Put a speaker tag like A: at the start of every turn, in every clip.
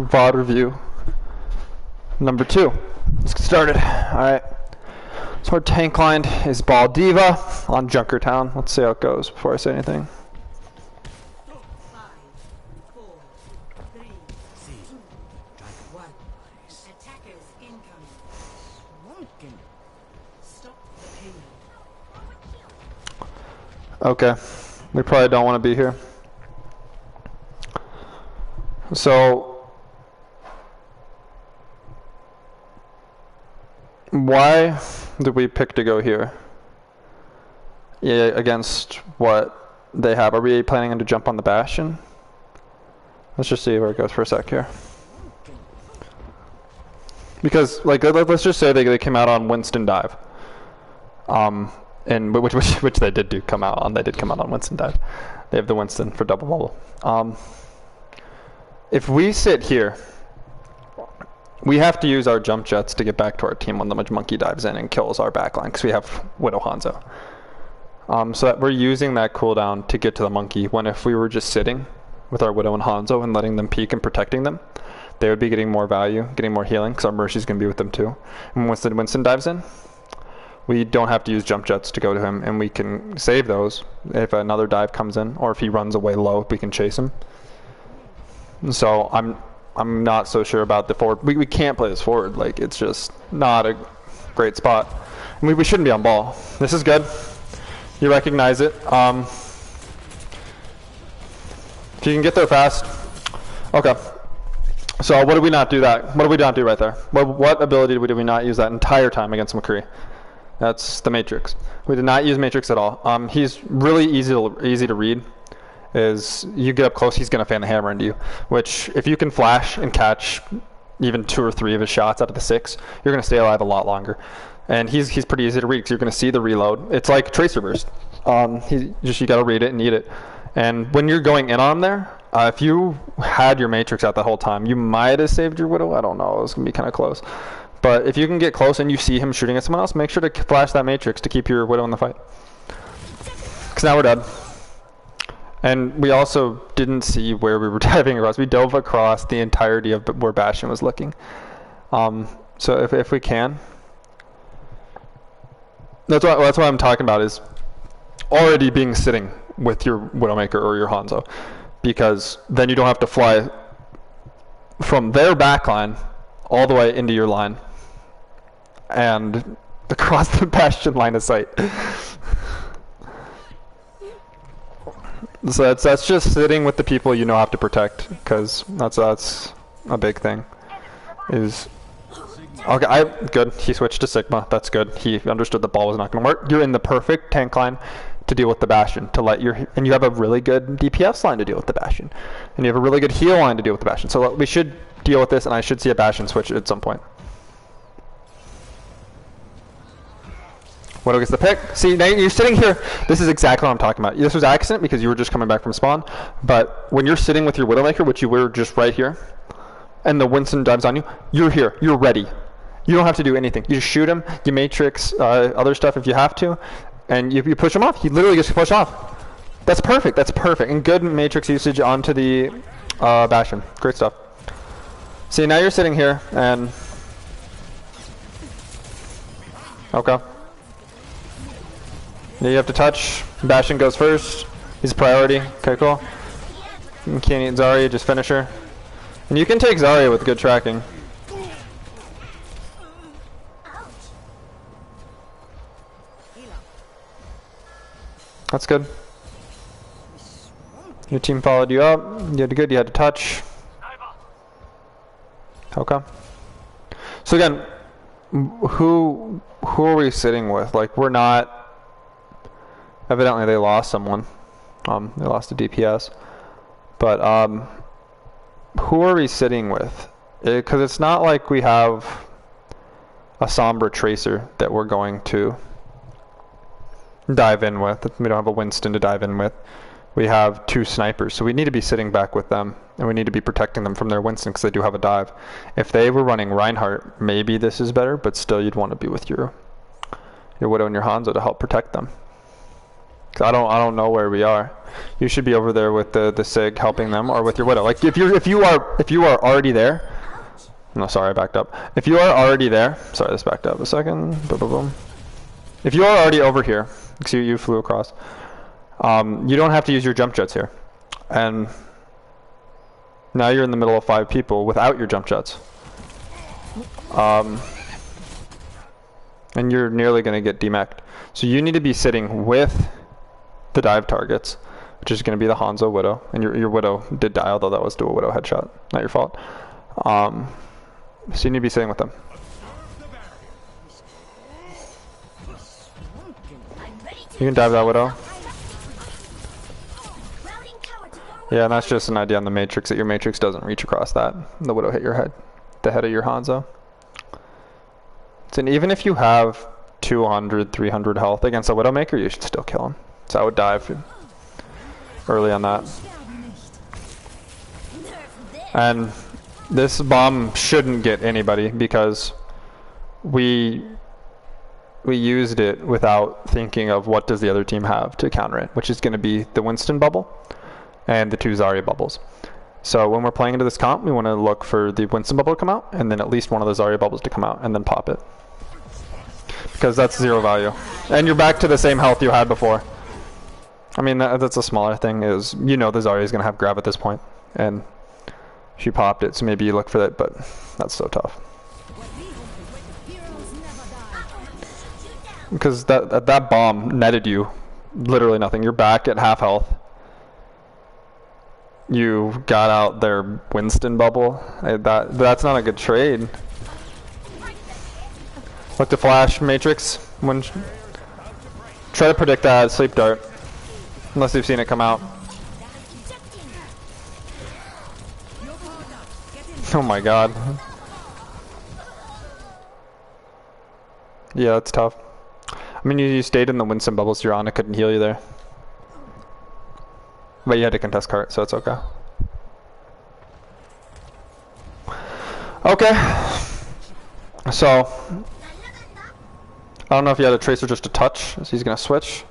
A: VOD review number 2. Let's get started. Alright. So our tank line is Ball D.VA on Junkertown. Let's see how it goes before I say anything. Okay. We probably don't want to be here. So why did we pick to go here? Yeah, against what they have. Are we planning on to jump on the Bastion? Let's just see where it goes for a sec here. Because, like, let's just say they came out on Winston Dive. And which they did come out on. They did come out on Winston Dive. They have the Winston for double bubble. If we sit here, we have to use our jump jets to get back to our team when the monkey dives in and kills our backline because we have Widow Hanzo. So that we're using that cooldown to get to the monkey, when if we were just sitting with our Widow and Hanzo and letting them peek and protecting them, they would be getting more value, getting more healing, because our Mercy's going to be with them too. And once the Winston dives in, we don't have to use jump jets to go to him, and we can save those if another dive comes in, or if he runs away low, we can chase him. So I'm not so sure about the forward. We can't play this forward. Like, it's just not a great spot. And we shouldn't be on ball. This is good. You recognize it. If you can get there fast. Okay. So what did we not do that? What did we not do right there? What ability did we not use that entire time against McCree? That's the Matrix. We did not use Matrix at all. He's really easy to read. Is you get up close, he's going to fan the hammer into you. Which, if you can flash and catch even 2 or 3 of his shots out of the 6, you're going to stay alive a lot longer. And he's pretty easy to read because you're going to see the reload. It's like Tracer Burst. You got to read it and eat it. And when you're going in on him there, if you had your Matrix out the whole time, you might have saved your Widow. I don't know. It was going to be kind of close. But if you can get close and you see him shooting at someone else, make sure to flash that Matrix to keep your Widow in the fight. Because now we're dead. And we also didn't see where we were diving across. We dove across the entirety of where Bastion was looking. So if we can. That's what I'm talking about, is already being sitting with your Widowmaker or your Hanzo. Because then you don't have to fly from their backline all the way into your line and across the Bastion line of sight. So that's just sitting with the people you know have to protect, because that's a big thing. Is okay. Good. He switched to Sigma. That's good. He understood the ball was not going to work. You're in the perfect tank line to deal with the Bastion. And you have a really good DPS line to deal with the Bastion, and you have a really good heal line to deal with the Bastion. So we should deal with this, and I should see a Bastion switch at some point. Widow gets the pick. See, now you're sitting here. This is exactly what I'm talking about. This was accident because you were just coming back from spawn. But when you're sitting with your Widowmaker, which you were just right here, and the Winston dives on you, you're here. You're ready. You don't have to do anything. You just shoot him. You Matrix other stuff if you have to. And you push him off. He literally gets pushed off. That's perfect. That's perfect. And good Matrix usage onto the Bastion. Great stuff. See, now you're sitting here, and... Okay. You have to touch. Bastion goes first. He's a priority. Okay, cool. You can't eat Zarya, just finish her. And you can take Zarya with good tracking. That's good. Your team followed you up. You did good. You had to touch. Okay. So again, who are we sitting with? Like, we're not... Evidently they lost someone. They lost a DPS. But who are we sitting with? Because it's not like we have a Sombra Tracer that we're going to dive in with. We don't have a Winston to dive in with. We have 2 snipers, so we need to be sitting back with them, and we need to be protecting them from their Winston because they do have a dive. If they were running Reinhardt, maybe this is better, but still you'd want to be with your Widow and your Hanzo to help protect them. 'Cause I don't know where we are. You should be over there with the Sig helping them, or with your Widow. Like if you are already there. No, sorry, I backed up. If you are already there, sorry, this backed up a second. Boom, boom, boom. If you are already over here, because you flew across, you don't have to use your jump jets here. And now you're in the middle of 5 people without your jump jets. And you're nearly going to get demeched. So you need to be sitting with the dive targets, which is going to be the Hanzo Widow. And your Widow did die, although that was dual Widow headshot. Not your fault. So you need to be sitting with them. You can dive that Widow. Yeah, and that's just an idea on the Matrix, that your Matrix doesn't reach across that. The Widow hit your head. The head of your Hanzo. And even if you have 200, 300 health against a Widowmaker, you should still kill him. So I would dive early on that. And this bomb shouldn't get anybody because we used it without thinking of what does the other team have to counter it, which is going to be the Winston bubble and the 2 Zarya bubbles. So when we're playing into this comp, we want to look for the Winston bubble to come out, and then at least one of the Zarya bubbles to come out, and then pop it. Because that's 0 value. And you're back to the same health you had before. I mean, that's a smaller thing, is you know the Zarya is going to have grab at this point, and she popped it, so maybe you look for that, but that's so tough. Because that bomb netted you literally nothing. You're back at half health. You got out their Winston bubble. That's not a good trade. Look to flash Matrix. Try to predict that sleep dart, unless you've seen it come out. Oh my god. Yeah, that's tough. I mean, you stayed in the Winston bubbles you're on. It couldn't heal you there. But you had to contest cart, so it's okay. Okay. So, I don't know if you had a Tracer just a touch, so he's going to switch.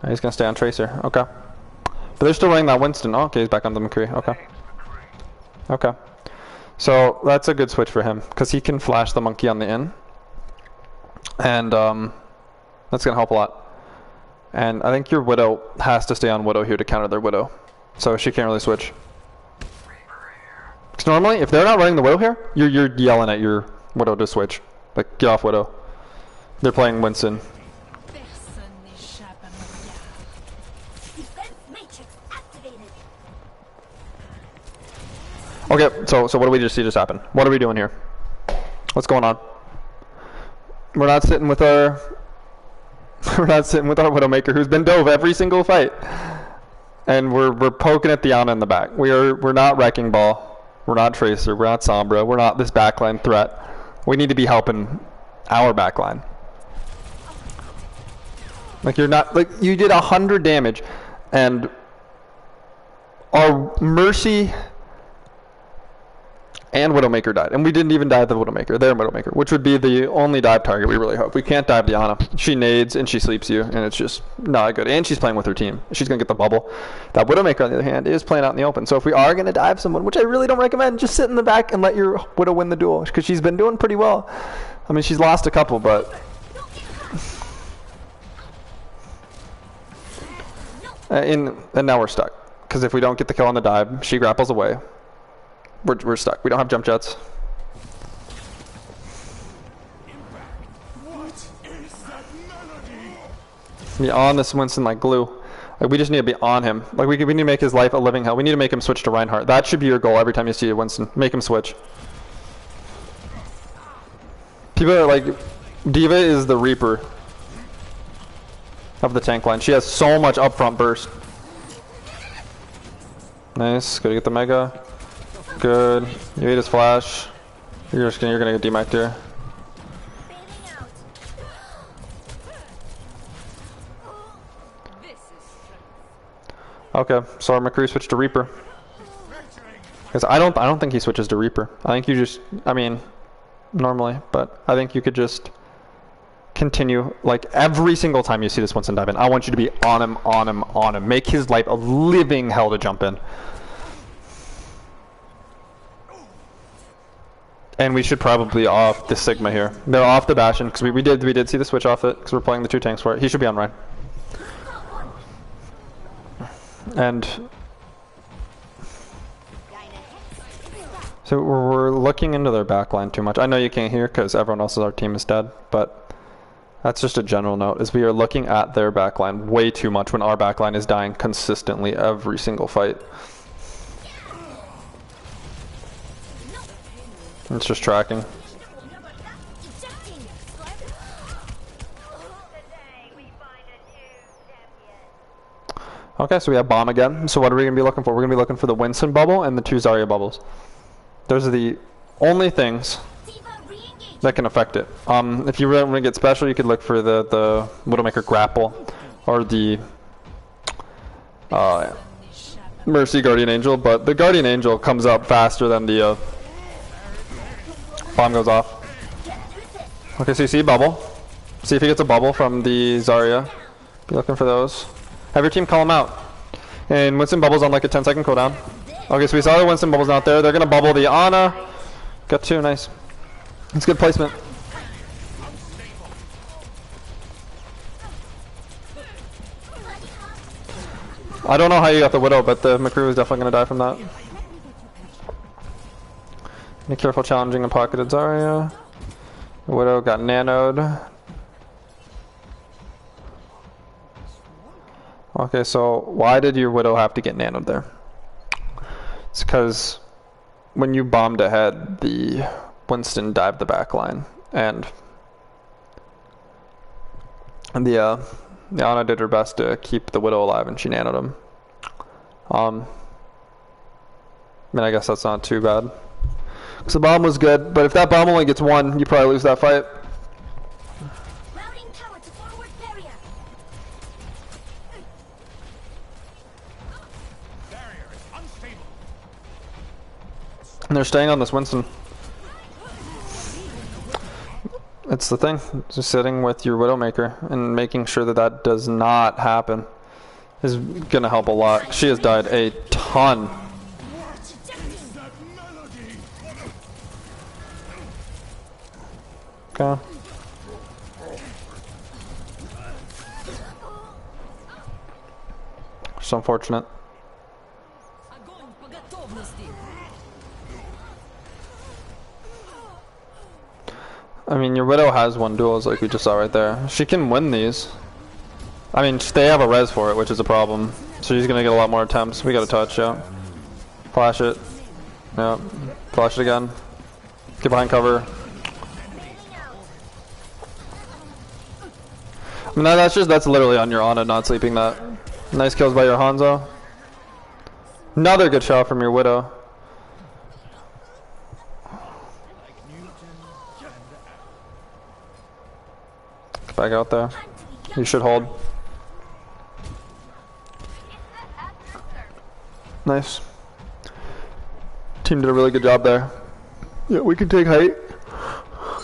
A: He's going to stay on Tracer. Okay. But they're still running that Winston. Oh, okay, he's back on the McCree. Okay. Okay. So, that's a good switch for him, because he can flash the monkey on the in. And that's going to help a lot. And I think your Widow has to stay on Widow here to counter their Widow. So she can't really switch. Because normally, if they're not running the Widow here, you're yelling at your Widow to switch. Like, get off Widow. They're playing Winston. Okay, so what do we just see just happen? What are we doing here? What's going on? We're not sitting with our Widowmaker, who's been dove every single fight, and we're poking at Diana in the back. We're not Wrecking Ball, we're not Tracer, we're not Sombra, we're not this backline threat. We need to be helping our backline. Like you did 100 damage, and our Mercy and Widowmaker died, and we didn't even dive the Widowmaker, their Widowmaker, which would be the only dive target we really hope. We can't dive Diana. She nades and she sleeps you, and it's just not good. And she's playing with her team. She's going to get the bubble. That Widowmaker, on the other hand, is playing out in the open. So if we are going to dive someone, which I really don't recommend, just sit in the back and let your Widow win the duel, because she's been doing pretty well. I mean, she's lost a couple, but... and now we're stuck, because if we don't get the kill on the dive, she grapples away. We're stuck. We don't have jump jets. Be on this Winston like glue. Like, we just need to be on him. Like, we need to make his life a living hell. We need to make him switch to Reinhardt. That should be your goal every time you see a Winston. Make him switch. People are like, D.Va is the Reaper of the tank line. She has so much upfront burst. Nice. Gotta get the Mega. Good. You ate his flash. You're gonna get demeched here. Okay, so our McCree switched to Reaper. Because I don't think he switches to Reaper. I think you just, I mean, normally, but I think you could just continue, like every single time you see this Winston dive in, I want you to be on him, on him, on him. Make his life a living hell to jump in. And we should probably off the Sigma here. They're off the Bastion, because we did see the switch off it, because we're playing the 2 tanks for it. He should be on Ryan. And so we're looking into their backline too much. I know you can't hear because everyone else in our team is dead, but that's just a general note, is we are looking at their backline way too much when our backline is dying consistently every single fight. It's just tracking. Okay, so we have bomb again. So what are we going to be looking for? We're going to be looking for the Winston bubble and the 2 Zarya bubbles. Those are the only things that can affect it. If you really want to get special, you could look for the Widowmaker grapple or the Mercy Guardian Angel, but the Guardian Angel comes up faster than the bomb goes off. Okay, so you see bubble. See if he gets a bubble from the Zarya. Be looking for those. Have your team call him out. And Winston bubbles on like a 10-second cooldown. Okay, so we saw the Winston bubbles out there. They're going to bubble the Ana. Got 2, nice. That's good placement. I don't know how you got the Widow, but the McCrew is definitely going to die from that. Be careful challenging a pocketed Zarya. The Widow got nanoed. Okay, so why did your Widow have to get nanoed there? It's because when you bombed ahead, the Winston dived the back line, and the Ana did her best to keep the Widow alive, and she nanoed him. I mean, I guess that's not too bad. Because the bomb was good, but if that bomb only gets 1, you probably lose that fight. And they're staying on this Winston. It's the thing, just sitting with your Widowmaker and making sure that that does not happen is gonna help a lot. She has died a ton. Okay. It's unfortunate. I mean, your Widow has 1 duels like we just saw right there. She can win these. I mean, they have a res for it, which is a problem. So she's gonna get a lot more attempts. We got a touch, yeah. Flash it. Yeah. Flash it again. Get behind cover. I mean, that's literally on your Ana not sleeping that. Nice kills by your Hanzo. Another good shot from your Widow. Back out there. You should hold. Nice. Team did a really good job there. Yeah, we can take height.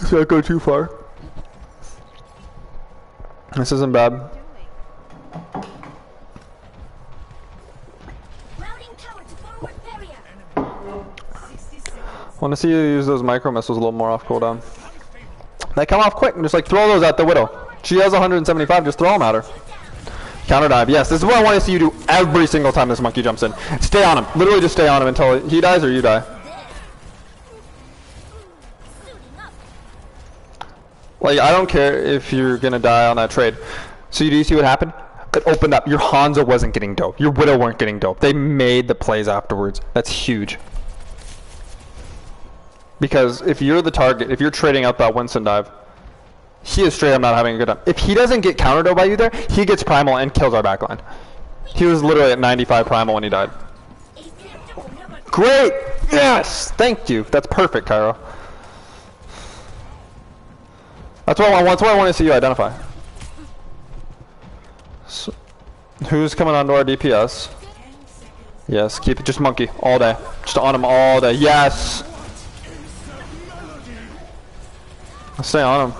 A: Let's not go too far. This isn't bad. Want to see you use those micro missiles a little more off cooldown. They come off quick and just like throw those at the Widow. She has 175, just throw them at her. Counter dive, yes, this is what I want to see you do every single time this monkey jumps in. Stay on him, literally just stay on him until he dies or you die. Like, I don't care if you're gonna die on that trade. So you do see what happened? It opened up, your Hanzo wasn't getting dope, your Widow weren't getting dope. They made the plays afterwards, that's huge. Because if you're the target, if you're trading out that Winston dive, he is straight up not having a good time. If he doesn't get countered by you there, he gets primal and kills our backline. He was literally at 95 primal when he died. Great! Yes! Thank you. That's perfect, Kyro. That's what I want to see you identify. So, who's coming onto our DPS? Yes, keep it just monkey all day. Just on him all day. Yes! Stay on him.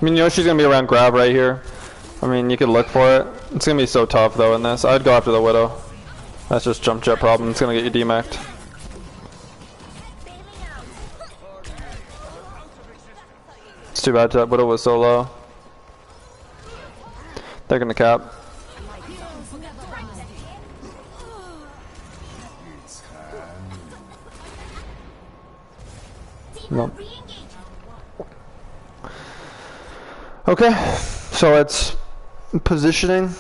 A: I mean, you know she's gonna be around grab right here. I mean, you could look for it. It's gonna be so tough though in this. I'd go after the Widow. That's just jump jet problem. It's gonna get you demec'd. It's too bad that Widow was so low. They're gonna cap. No. Okay, so it's positioning.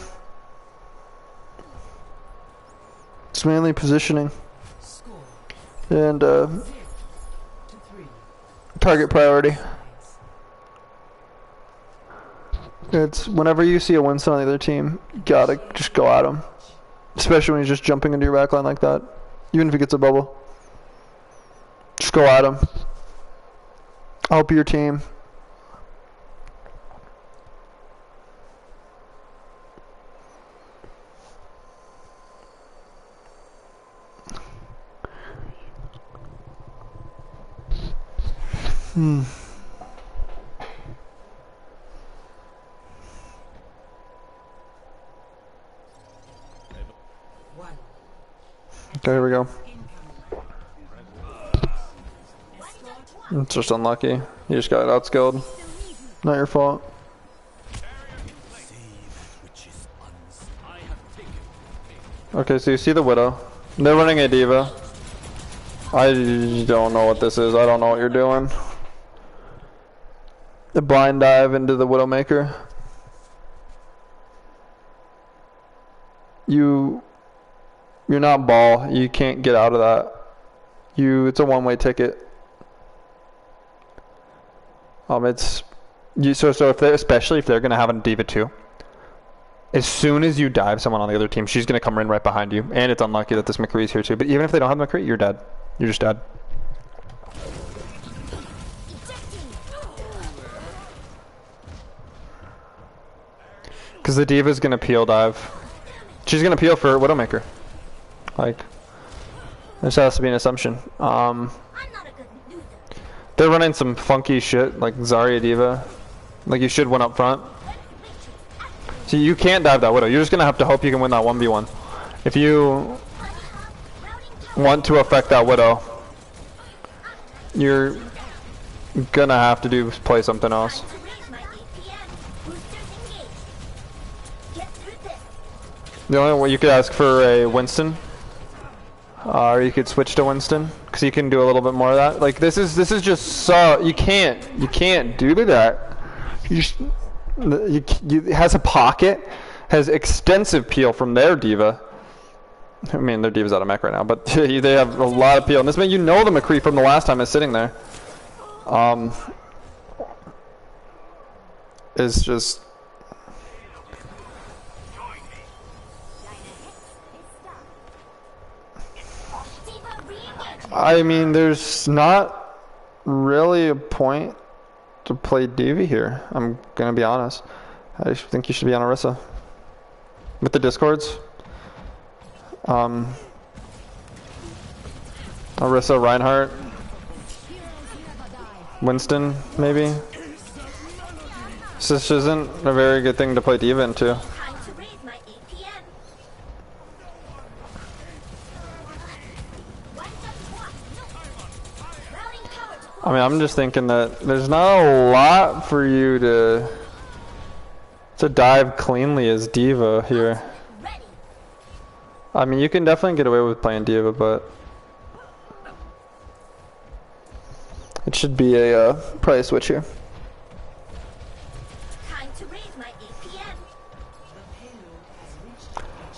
A: It's mainly positioning and target priority. It's whenever you see a Winston on the other team, you gotta just go at him. Especially when he's just jumping into your backline like that. Even if he gets a bubble. Just go at him. Help your team. Okay, here we go. It's just unlucky. You just got outskilled. Not your fault. Okay, so you see the Widow. They're running a D.Va. I don't know what this is. I don't know what you're doing. The blind dive into the Widowmaker. You're not ball. You can't get out of that. It's a one-way ticket. So if they, especially if they're gonna have a D.Va too. As soon as you dive someone on the other team, she's gonna come in right behind you. And it's unlucky that this McCree's here too. But even if they don't have McCree, you're dead. You're just dead. Because the D.Va's gonna peel dive. She's gonna peel for Widowmaker. Like, this has to be an assumption. They're running some funky shit, like Zarya D.Va. Like, you should win up front. See, you can't dive that Widow. You're just gonna have to hope you can win that 1v1. If you want to affect that Widow, you're gonna have to play something else. The only way you could ask for a Winston, or you could switch to Winston, because you can do a little bit more of that. Like this is just so you can't do that. It has a pocket, has extensive peel from their D.Va. I mean, their D.Va's out of mech right now, but they have a lot of peel. And this man, you know, the McCree from the last time is sitting there. Is just. I mean, there's not really a point to play D.Va here. I'm gonna be honest. I think you should be on Orisa with the discords. Orisa, Reinhardt, Winston, maybe. This isn't a very good thing to play D.Va into. I mean, I'm just thinking that there's not a lot for you to dive cleanly as D.Va here. I mean, you can definitely get away with playing D.Va, but it should be a probably a switch here.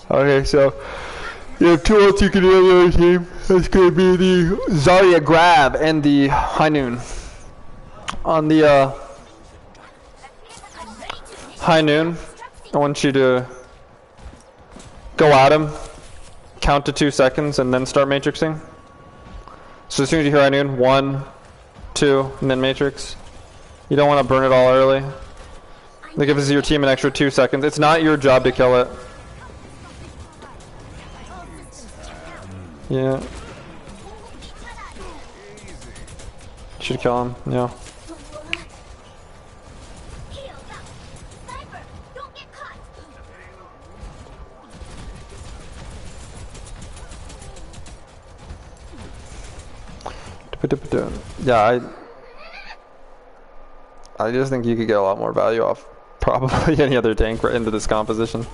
A: Okay, so you have two ults you can do on the other team. That's going to be the Zarya grab and the high noon. On the high noon, I want you to go at him, count to 2 seconds, and then start matrixing. So as soon as you hear high noon, 1, 2, and then matrix. You don't want to burn it all early. That gives your team an extra 2 seconds. It's not your job to kill it. Yeah. Should kill him, yeah. Yeah, I just think you could get a lot more value off probably any other tank right into this composition.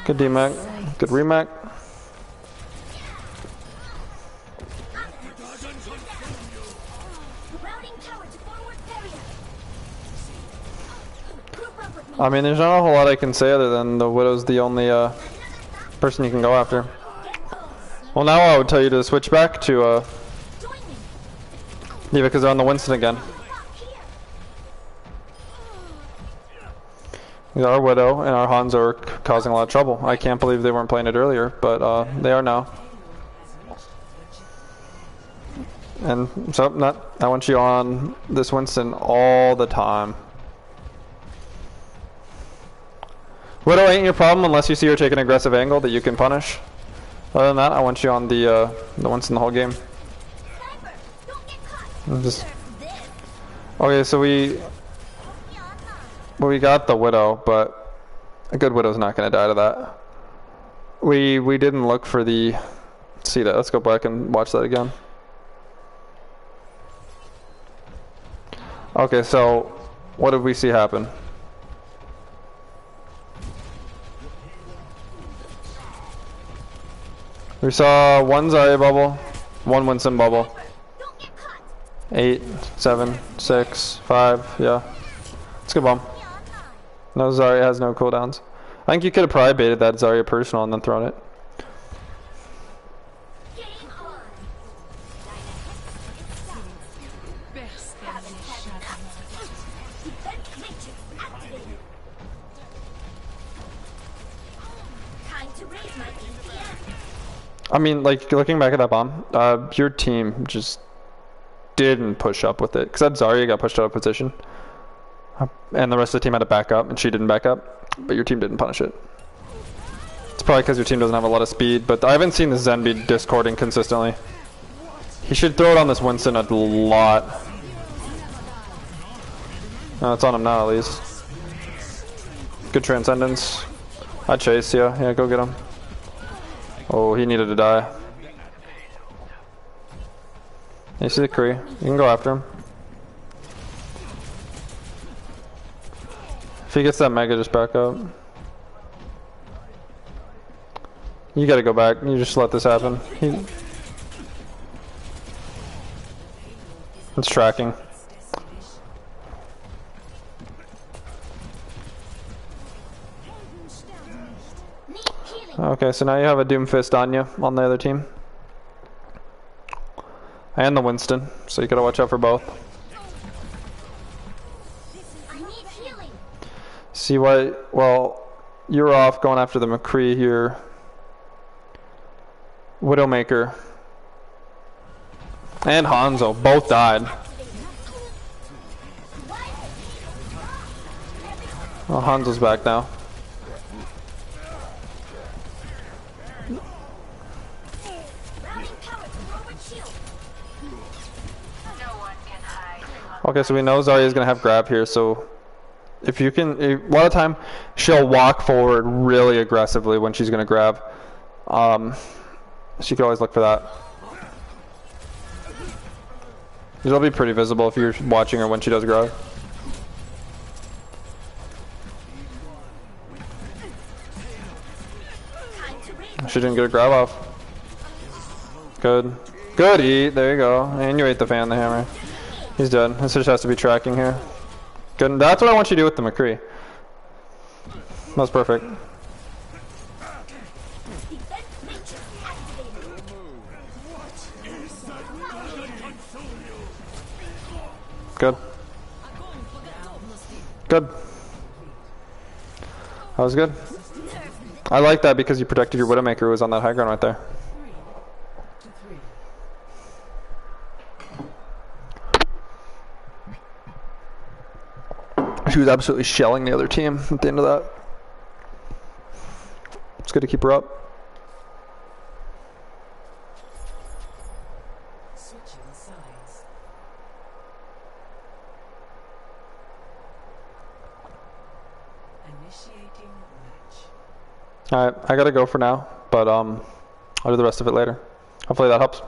A: Good DMAC, good remac. I mean, there's not a whole lot I can say other than the Widow's the only person you can go after. Well, now I would tell you to switch back to D.Va because they're on the Winston again. Our Widow and our Hanzo are causing a lot of trouble. I can't believe they weren't playing it earlier, but they are now. And so, I want you on this Winston all the time. Widow ain't your problem unless you see her take an aggressive angle that you can punish. Other than that, I want you on the Winston the whole game. Okay, so we got the Widow, but a good Widow's not going to die to that. We didn't look for the... See that? Let's go back and watch that again. Okay, so what did we see happen? We saw one Zarya bubble, one Winston bubble. 8, 7, 6, 5, yeah. It's a good bomb. No, Zarya has no cooldowns. I think you could have probably baited that Zarya personal and then thrown it. I mean, like, looking back at that bomb, your team just didn't push up with it. Because that Zarya got pushed out of position. And the rest of the team had to back up, and she didn't back up. But your team didn't punish it. It's probably because your team doesn't have a lot of speed, but I haven't seen the Zen be discording consistently. He should throw it on this Winston a lot. No, it's on him now, at least. Good Transcendence. I'd chase, yeah. Yeah, go get him. Oh, he needed to die. You see the Kree? You can go after him. If he gets that Mega, just back up. You gotta go back. You just let this happen. It's tracking. Okay, so now you have a Doomfist on you on the other team. And the Winston, so you gotta watch out for both. See why, well, you're off going after the McCree here. Widowmaker. And Hanzo, both died. Oh, Hanzo's back now. Okay, so we know Zarya is going to have grab here, so if you can, a lot of time she'll walk forward really aggressively when she's going to grab. So you can always look for that. It'll be pretty visible if you're watching her when she does grab. She didn't get a grab off. Good. Good eat, there you go. And you ate the fan, the hammer. He's dead. This just has to be tracking here. Good. That's what I want you to do with the McCree. That's perfect. Good. Good. That was good. I like that because you protected your Widowmaker who was on that high ground right there. She was absolutely shelling the other team at the end of that. It's good to keep her up. Alright, I gotta go for now, but I'll do the rest of it later. Hopefully that helps.